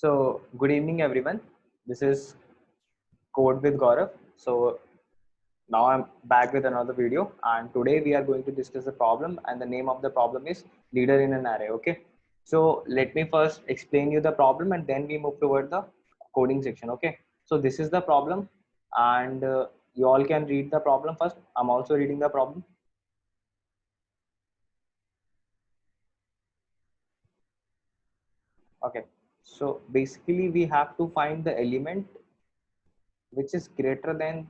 So, good evening, everyone. This is Code with Gaurav. So, now I'm back with another video, and today we are going to discuss a problem, and the name of the problem is leader in an array. Okay. So, let me first explain you the problem, and then we move toward the coding section. Okay. So, this is the problem, and you all can read the problem first. I'm also reading the problem. Okay. So, basically, we have to find the element which is greater than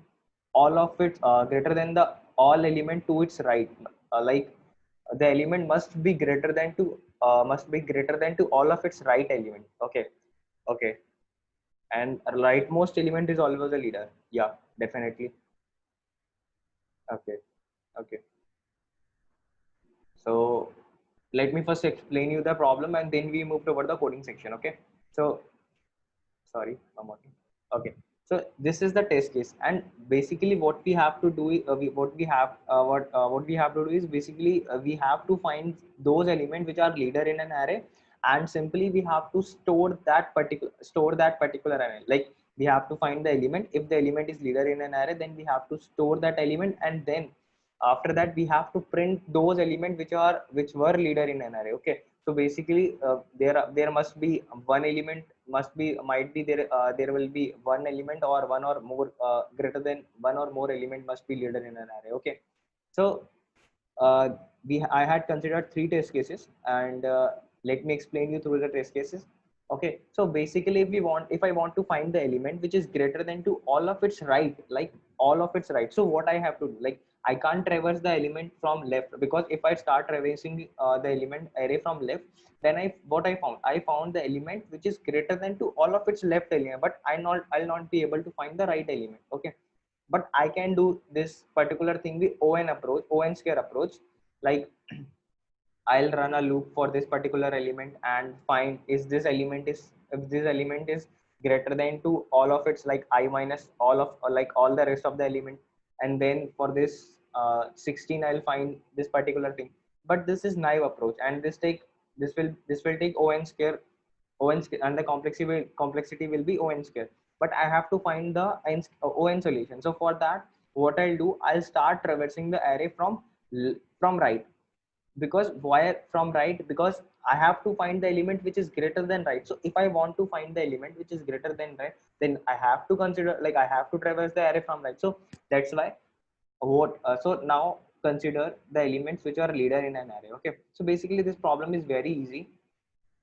all of it greater than the all element to its right, like the element must be greater than to all of its right element. Okay. Okay. And rightmost element is always a leader. Yeah, definitely. Okay. Okay. So let me first explain you the problem, and then we move toward the coding section. Okay. So sorry, one more thing. Okay, so this is the test case, and basically what we have to do what we have to do is basically we have to find those elements which are leader in an array, and simply we have to store that particular array. Like, we have to find the element. If the element is leader in an array, then we have to store that element, and then after that we have to print those elements which were leader in an array. Okay. So basically there must be one element, might be there, there will be one element or one or more, greater than one or more element must be leader in an array. Okay. So uh, I had considered three test cases, and let me explain you through the test cases. Okay. So basically if I want to find the element which is greater than to all of its right, like all of its right, so what I have to do, like, I can't traverse the element from left, because if I start traversing the element array from left, then I found the element which is greater than to all of its left element, but I'll not be able to find the right element. Okay. But I can do this particular thing with on square approach. Like, I'll run a loop for this particular element and find if this element is greater than to all of its, like I minus all of, or like all the rest of the element, and then for this 16 I'll find this particular thing. But this is naive approach, and this will take on square, and the complexity will be on square. But I have to find the on solution. So for that, what I'll do, I'll start traversing the array from right. Because why from right? Because I have to find the element which is greater than right. So if I want to find the element which is greater than right, then I have to consider, like, I have to traverse the array from right. So that's why so now consider the elements which are leader in an array. Okay. So basically this problem is very easy.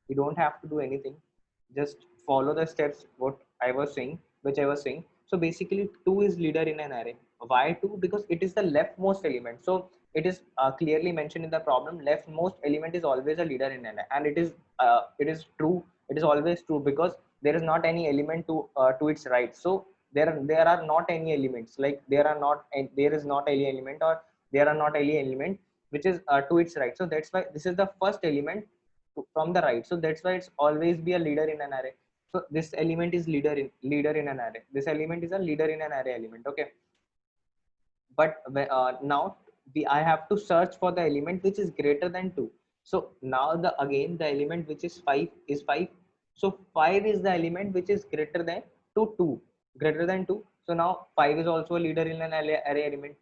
You don't have to do anything, just follow the steps what I was saying, which I was saying. So basically 2 is leader in an array. Why 2? Because it is the leftmost element. So it is clearly mentioned in the problem, leftmost element is always a leader in an array, and it is true. It is always true, because there is not any element to its right. So there are not any elements, like there is not any element, or there are not any element which is to its right. So that's why this is the first element from the right. So that's why it's always be a leader in an array. So this element is leader in an array. This element is a leader in an array element. Okay. But now I have to search for the element which is greater than 2. So now the element which is 5 is 5. So 5 is the element which is greater than to 2, greater than 2. So now 5 is also a leader in an array element.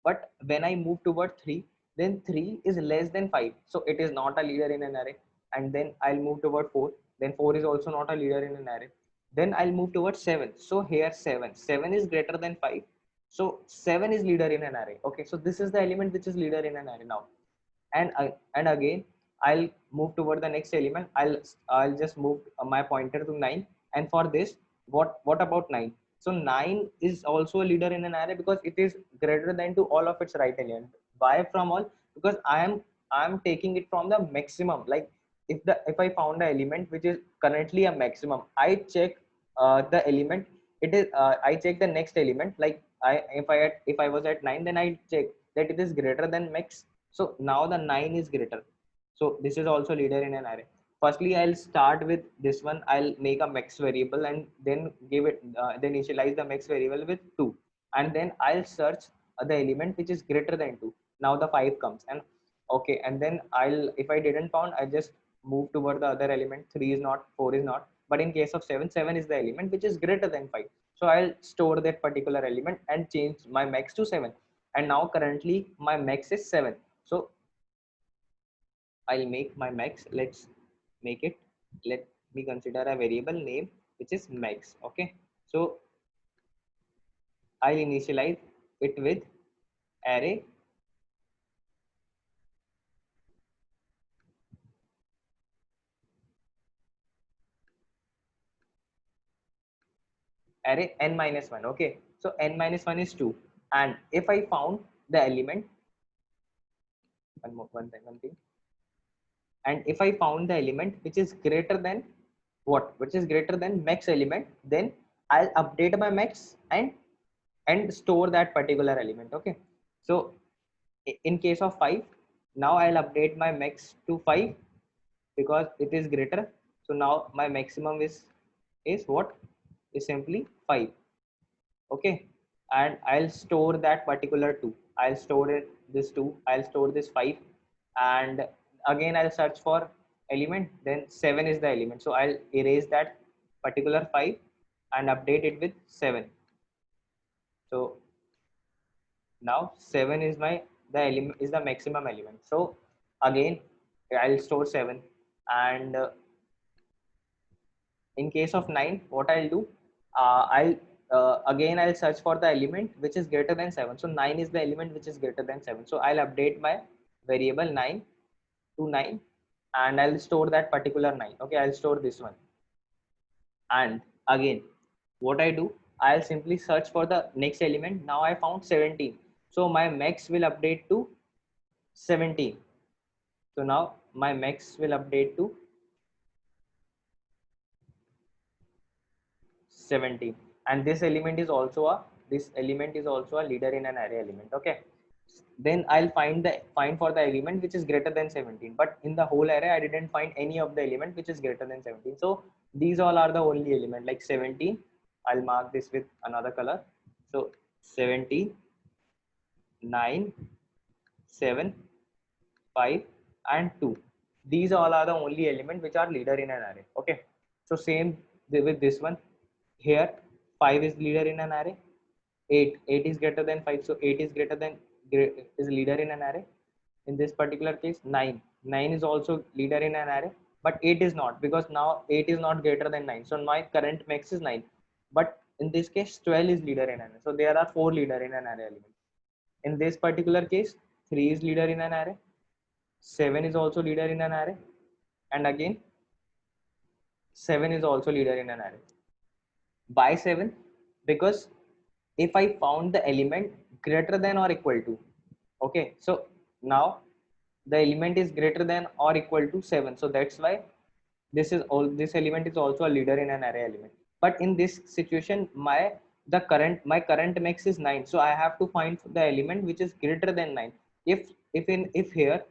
But when I move toward 3, then 3 is less than 5. So it is not a leader in an array. And then I'll move toward 4. Then 4 is also not a leader in an array. Then I'll move towards 7. So here 7 is greater than 5. So 7 is leader in an array. Okay, so this is the element which is leader in an array now. And again I'll move toward the next element. I'll just move my pointer to 9. And for this, what about 9? So 9 is also a leader in an array, because it is greater than to all of its right element. Why from all? Because I am taking it from the maximum. Like, if I found the element which is currently a maximum, I check the element. I check the next element. Like, if I was at 9, then I check that it is greater than max. So now the 9 is greater. So this is also leader in an array. Firstly, I'll start with this one. I'll make a max variable, and then then initialize the max variable with 2. And then I'll search the element which is greater than 2. Now the 5 comes, and okay. And then if I didn't found, I just move toward the other element. 3 is not, 4 is not. but in case of 7, 7 is the element which is greater than 5. So I'll store that particular element and change my max to 7. And now currently my max is 7. So I'll make my max. Let's make it. Let me consider a variable name which is max. Okay. So I'll initialize it with array array n minus 1. Okay. So n minus 1 is 2. And if I found the element, one thing, and if I found the element which is greater than which is greater than max element, then I'll update my max and store that particular element. Okay. So in case of 5, now I'll update my max to 5 because it is greater. So now my maximum is what? Is simply 5. Okay. And I'll store that particular 2. I'll store it this 2. I'll store this 5. And again I'll search for element, then 7 is the element. So I'll erase that particular 5 and update it with 7. So now 7 is the element, is the maximum element. So again I'll store 7. And in case of 9, what I'll do, I'll again I'll search for the element which is greater than 7. So 9 is the element which is greater than 7. So I'll update my variable 9 to 9 and I'll store that particular 9. Okay, I'll store this one. And again what I do, I'll simply search for the next element. Now I found 17. So my max will update to 17. So now my max will update to 17. And this element is also a leader in an array element. Okay. Then I'll find for the element which is greater than 17. But in the whole array, I didn't find any of the element which is greater than 17. So these all are the only element, like 17. I'll mark this with another color. So 17, 9, 7, 5 and 2. These all are the only element which are leader in an array. Okay. So same with this one. Here 5 is leader in an array. 8 is greater than 5. So 8 is is leader in an array. In this particular case 9 is also leader in an array, but 8 is not, because now 8 is not greater than 9. So my current max is 9. But in this case 12 is leader in an array. So there are 4 leader in an array element. In this particular case 3 is leader in an array, 7 is also leader in an array, and again 7 is also leader in an array. By 7, because if I found the element greater than or equal to, okay, so now the element is greater than or equal to 7. So that's why this element is also a leader in an array element. But in this situation my current max is 9. So I have to find the element which is greater than 9. If here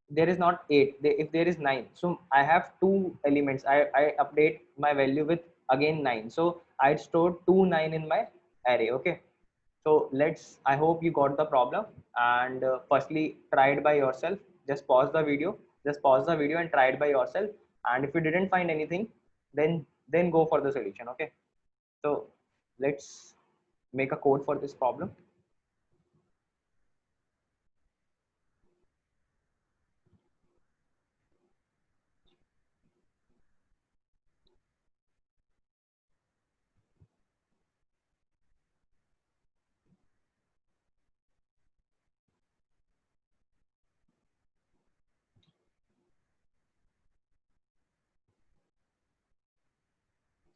there is not 8, if there is 9, so I have two elements. I update my value with again 9. So I stored 2 9 in my array. Okay. So I hope you got the problem. And firstly try it by yourself. Just pause the video and try it by yourself. And if you didn't find anything, then go for the solution. Okay. So let's make a code for this problem.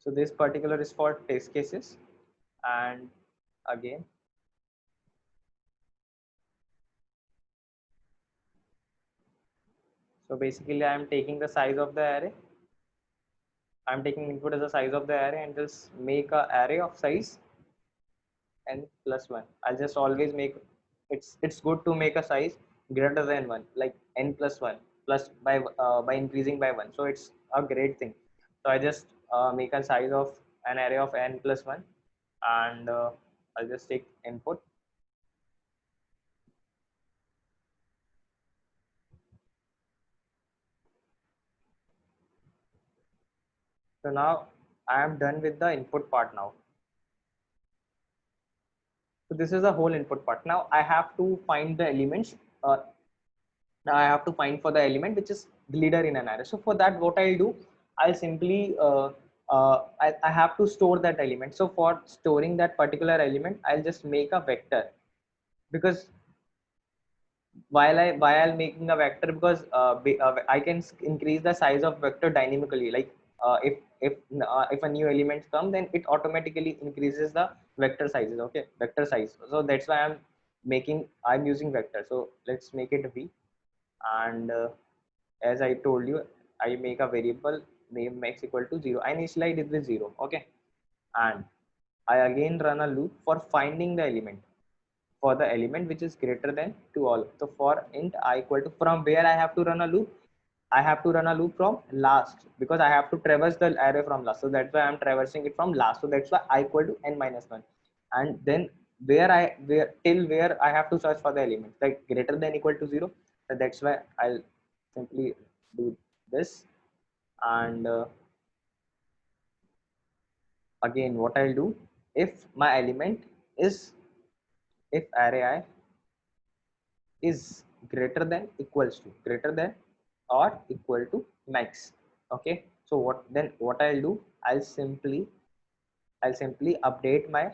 So this particular is for test cases. And again, so basically I am taking the size of the array. I'm taking input as the size of the array and just make a array of size n plus 1. I'll just always make, it's good to make a size greater than 1, like n plus 1 plus by increasing by 1. So it's a great thing. So I just make a size of an array of n plus 1, and I'll just take input. So now I am done with the input part now. So this is the whole input part. Now I have to find the elements. Now I have to find for the element which is the leader in an array. So for that, what I'll do, I'll simply I have to store that element. So for storing that particular element, I'll just make a vector, because while making a vector, because I can increase the size of vector dynamically. Like if a new element come, then it automatically increases the vector sizes. Okay, vector size. So that's why I'm using vector. So let's make it v, and as I told you, I make a variable name max equal to 0. I initialize it with 0. Okay, and I again run a loop for finding the element, for the element which is greater than to all. So for int I equal to, from where I have to run a loop, I have to run a loop from last, because I have to traverse the array from last. So that's why I'm traversing it from last. So that's why I equal to n minus 1. And then till where I have to search for the element, like greater than equal to 0. So that's why I'll simply do this. And again, what I'll do, if my element is, if array I is greater than or equal to max. Okay, so what I'll do, I'll simply update my,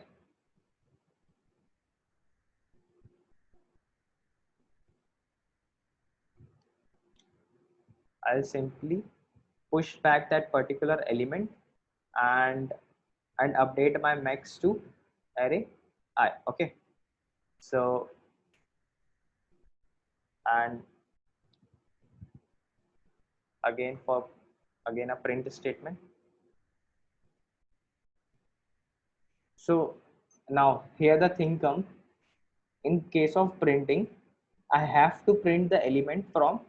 I'll simply push back that particular element, and update my max to array I. Okay, so, and again for again a print statement. So now here the thing comes, in case of printing, I have to print the element from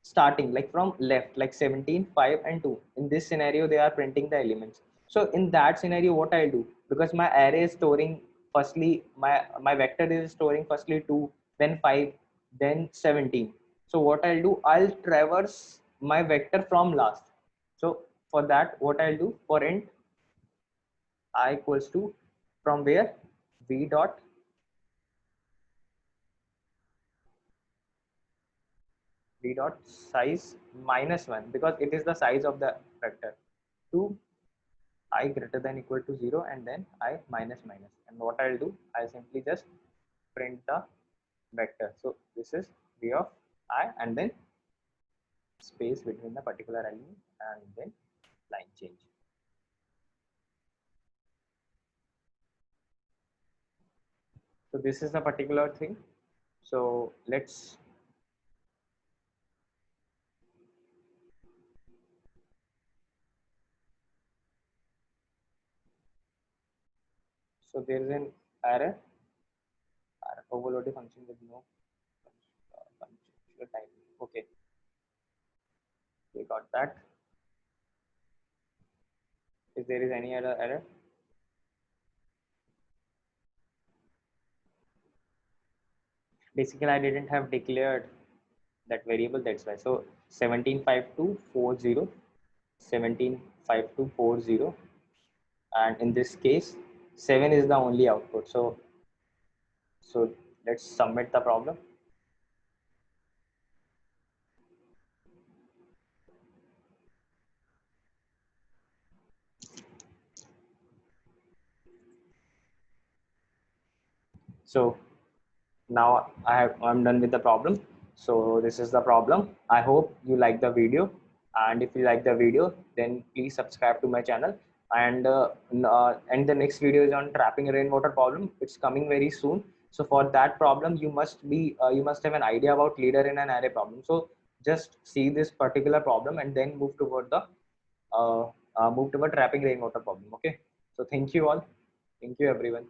starting, like from left, like 17, 5 and 2. In this scenario, they are printing the elements. So in that scenario, what I'll do, because my array is storing, firstly my vector is storing firstly 2, then 5, then 17. So what I'll do, I'll traverse my vector from last. So for that, what I'll do, for int I equals to, from where, v dot size minus 1, because it is the size of the vector, to I greater than equal to 0, and then I minus minus. And what I'll do, I'll simply just print the vector. So this is v of I, and then space between the particular element, and then line change. So this is the particular thing. So let's, so there is an array overloading function with no type. Okay, we got that. If there is any other error, basically I didn't have declared that variable, that's why. So 175240, 175240, and in this case 7 is the only output. So let's submit the problem. So now I'm done with the problem. So this is the problem. I hope you like the video, and if you like the video, then please subscribe to my channel. And the next video is on trapping rainwater problem. It's coming very soon. So for that problem, you must have an idea about leader in an array problem. So just see this particular problem and then move toward trapping rainwater problem. Okay, so thank you all. Thank you everyone.